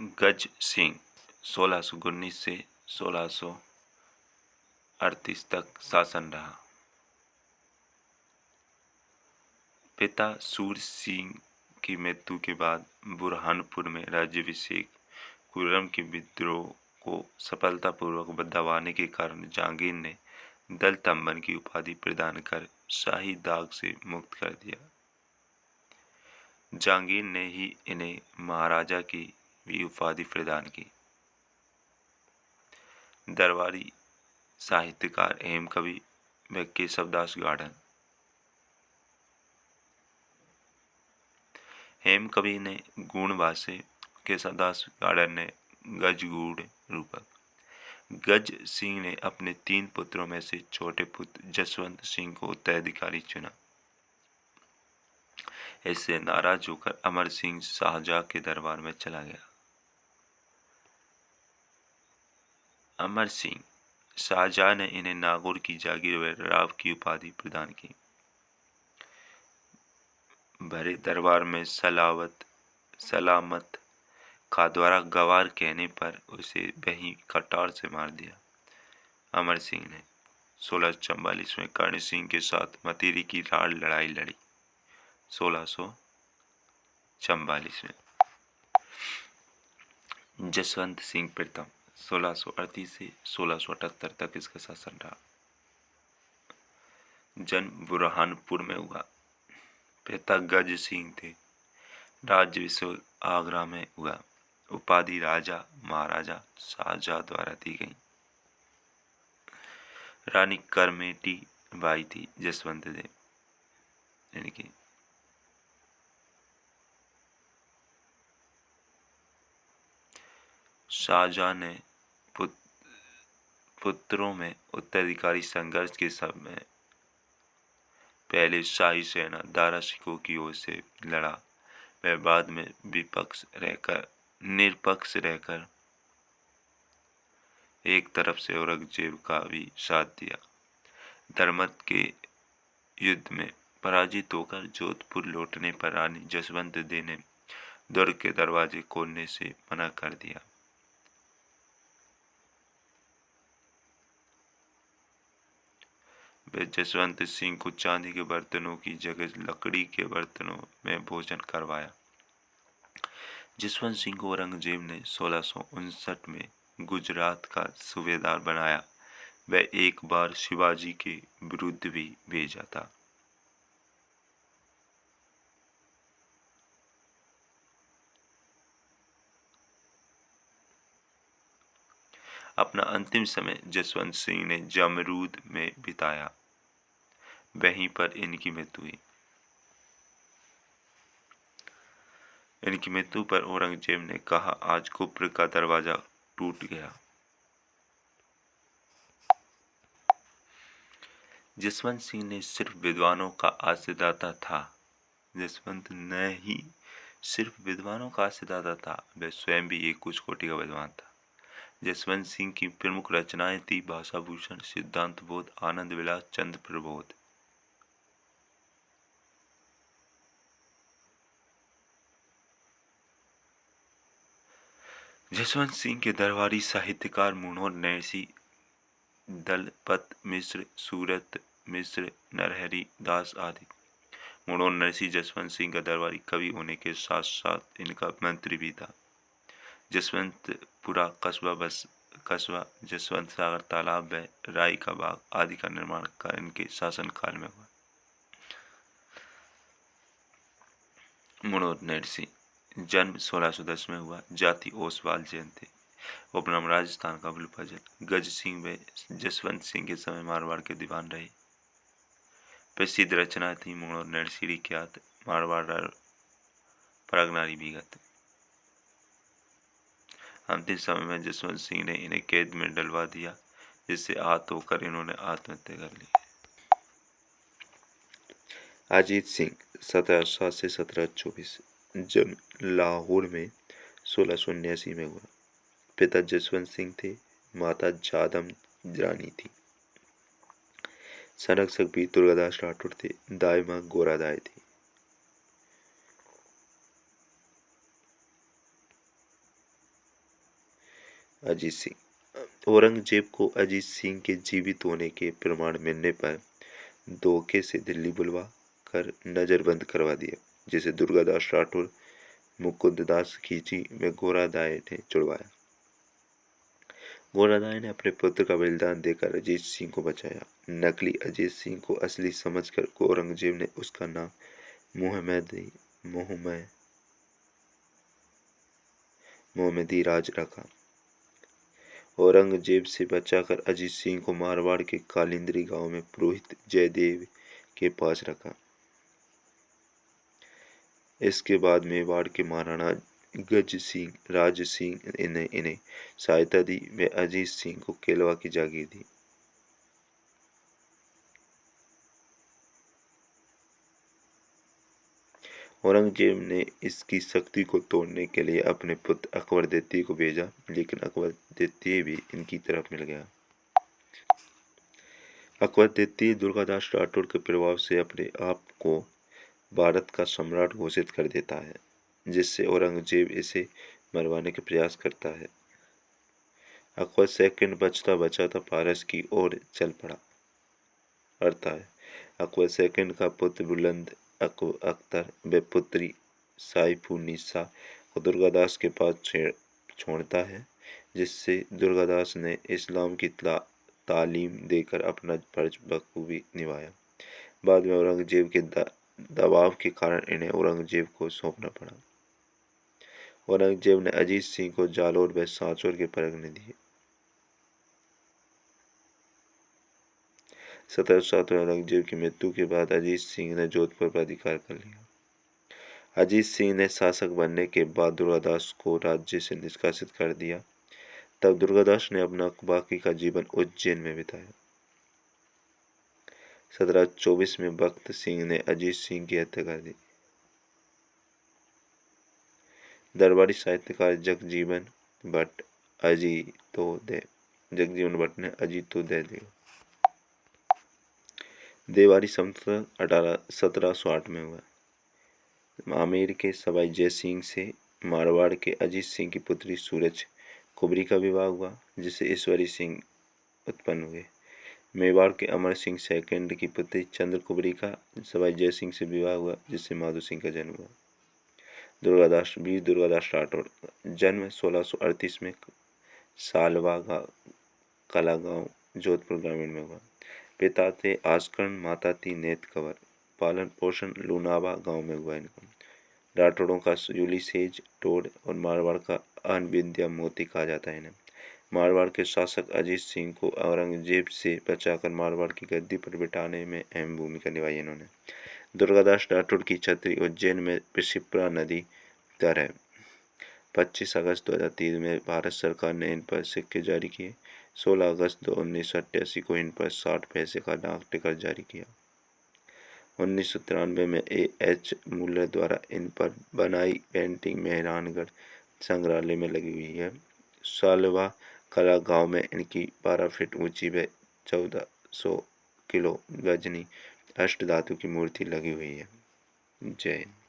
गज सिंह 1619 से 1638 तक शासन रहा। पिता सूर्य सिंह की मृत्यु के बाद बुरहानपुर में राज्याभिषेक खुर्रम के विद्रोह को सफलतापूर्वक दबाने के कारण जहांगीर ने दल तंबन की उपाधि प्रदान कर शाही दाग से मुक्त कर दिया। जहांगीर ने ही इन्हें महाराजा की भी उपाधि प्रदान की। दरबारी साहित्यकार एवं कवि केशवदास गार्डन। हेम कवि ने गुण भाष्य, केशवदास गार्डन ने गजगूढ़ रूपक। गज सिंह ने अपने 3 पुत्रों में से छोटे पुत्र जसवंत सिंह को उत्तराधिकारी चुना। इससे नाराज होकर अमर सिंह शाहजहां के दरबार में चला गया। अमर सिंह शाहजहां ने इन्हें नागौर की जागीर व राव की उपाधि प्रदान की। भरे दरबार में सलामत का द्वारा गवार कहने पर उसे वहीं कटार से मार दिया। अमर सिंह ने 1644 में कर्ण सिंह के साथ मतीरी की राड़ लड़ाई लड़ी। 1644 में जसवंत सिंह प्रथम 1638 से 1678 तक इसका शासन रहा। जन्म बुरहानपुर में हुआ। पिता गज सिंह थे। राज्याभिषेक आगरा में हुआ। उपाधि राजा महाराजा शाहजहां द्वारा दी गई। रानी करमेटी बाई थी जसवंत देव, यानी कि शाहजहां ने पुत्रों में उत्तराधिकारी संघर्ष के समय पहले शाही सेना दारा सिकोह की ओर से लड़ा व बाद में निरपक्ष रहकर एक तरफ से औरंगजेब का भी साथ दिया। धर्मत के युद्ध में पराजित होकर जोधपुर लौटने पर रानी जसवंत देव ने दुर्ग के दरवाजे खोलने से मना कर दिया। वे जसवंत सिंह को चांदी के बर्तनों की जगह लकड़ी के बर्तनों में भोजन करवाया। जसवंत सिंह को औरंगजेब ने 1659 में गुजरात का सूबेदार बनाया व एक बार शिवाजी के विरुद्ध भी भेजा था। अपना अंतिम समय जसवंत सिंह ने जमरूद में बिताया, वहीं पर इनकी मृत्यु हुई। इनकी मृत्यु पर औरंगजेब ने कहा, आज कुफ्र का दरवाजा टूट गया। जसवंत सिंह ने सिर्फ विद्वानों का आश्रयदाता था। जसवंत न ही सिर्फ विद्वानों का आश्रयदाता था, वह स्वयं भी एक उच्च कोटि का विद्वान था। जसवंत सिंह की प्रमुख रचनाएं थी भाषाभूषण, सिद्धांत बोध, आनंद विलास, चंद्र प्रबोध। जसवंत सिंह के दरबारी साहित्यकार मनोहर नरसी, दलपत मिश्र, सूरत मिश्र, नरहरि दास आदि। मनोहर नरसी जसवंत सिंह का दरबारी कवि होने के साथ साथ इनका मंत्री भी था। जसवंतपुरा कस्बा, जसवंत सागर तालाब व राई का बाग आदि का निर्माण का इनके शासनकाल में हुआ। मनोहर नरसी जन्म 1610 में हुआ। जाति ओसवाल जैन थे। उपनाम राजस्थान का बुलफजल। गज सिंह व जसवंत सिंह के समय मारवाड़ के दीवान रहे। प्रसिद्ध रचना थी मनोहर नरसी ख्यात मारवाड़ परगनारी विगत। अंतिम समय में जसवंत सिंह ने इन्हें कैद में डलवा दिया, जिससे आहत होकर इन्होंने आत्महत्या कर ली। अजीत सिंह 1707 से 1724, जन्म लाहौर में 1679 में हुआ। पिता जसवंत सिंह थे। माता जादम रानी थी। संरक्षक भी दुर्गादास राठौर थे। दाई मां गोरादाय थी। अजीत सिंह। औरंगजेब को अजीत सिंह के जीवित होने के प्रमाण मिलने पर धोखे से दिल्ली बुलवा कर नजरबंद करवा दिया, जिसे दुर्गादास राठौर, मुकुंददास खींची व घोरादाय ने छुड़वाया। घोरादाय ने अपने पुत्र का बलिदान देकर अजीत सिंह को बचाया। नकली अजीत सिंह को असली समझकर औरंगजेब ने उसका नाम मोहम्मदी राज रखा। औरंगजेब से बचाकर अजीत सिंह को मारवाड़ के कालिंदी गांव में पुरोहित जयदेव के पास रखा। इसके बाद मेवाड़ के महाराणा गज सिंह राज सिंह ने इन्हें सहायता दी व अजीत सिंह को केलवा की जागीर दी। औरंगजेब ने इसकी शक्ति को तोड़ने के लिए अपने पुत्र अकबर द्वितीय को भेजा, लेकिन अकबर द्वितीय भी इनकी तरफ मिल गया। अकबर द्वितीय दुर्गादास राठौर के प्रभाव से अपने आप को भारत का सम्राट घोषित कर देता है, जिससे औरंगजेब इसे मरवाने के प्रयास करता है। अकबर सेकंड बचता बचाता पारस की ओर चल पड़ा। अर्थ है, अकबर सेकंड का पुत्र बुलंद अख्तर व पुत्री साइफुन्निसा को दुर्गादास के पास छोड़ता है, जिससे दुर्गादास ने इस्लाम की तालीम देकर अपना फर्ज बखूबी निभाया। बाद में औरंगजेब के दबाव के कारण इन्हें औरंगजेब को सौंपना पड़ा। औरंगजेब ने अजीत सिंह को जालोर व सांचौर के परगने दिए। 1707 में औरंगजेब की मृत्यु के बाद अजीत सिंह ने जोधपुर पर अधिकार कर लिया। अजीत सिंह ने शासक बनने के बाद दुर्गादास को राज्य से निष्कासित कर दिया। तब दुर्गादास ने अपना बाकी का जीवन उज्जैन में बिताया। 1724 में भक्त सिंह ने अजीत सिंह की हत्या कर दी। दरबारी साहित्यकार जगजीवन भट्ट ने अजीतोदय दिया। देवारी संवत 1708 में हुआ। आमेर के सवाई जय सिंह से मारवाड़ के अजीत सिंह की पुत्री सूरज कुबरी का विवाह हुआ, जिससे ईश्वरी सिंह उत्पन्न हुए। मेवाड़ के अमर सिंह सेकंड की पुत्री चंद्र कुबरी का सवाई जय सिंह से विवाह हुआ, जिससे माधो सिंह का जन्म हुआ। वीर दुर्गादास राठौर जन्म 1638 में सालवा कला गांव जोधपुर ग्रामीण में हुआ। पिता थे आसकर्ण, माता थी नेत कंवर। पालन पोषण लूनावा गांव में हुआ इनका। राठौड़ों का यूलिसेज टोड और मारवाड़ का अनविद्या मोती कहा जाता है इन्हें। मारवाड़ के शासक अजीत सिंह को औरंगजेब से बचाकर मारवाड़ की गद्दी पर बिठाने में अहम भूमिका निभाई इन्होंने। दुर्गादास राठौड़ की छतरी उज्जैन में पिशिप्रा नदी तर है। 25 अगस्त 2003 में भारत सरकार ने इन पर सिक्के जारी किए। 16 अगस्त 1988 को इन पर 60 पैसे का डाक टिकट जारी किया। 1993 में A.H. मुल्लर द्वारा इन पर बनाई पेंटिंग मेहरानगढ़ संग्रहालय में लगी हुई है। सालवा कला गांव में इनकी 12 फीट ऊंची व 1400 किलो वजनी अष्टधातु की मूर्ति लगी हुई है। जय हिंद।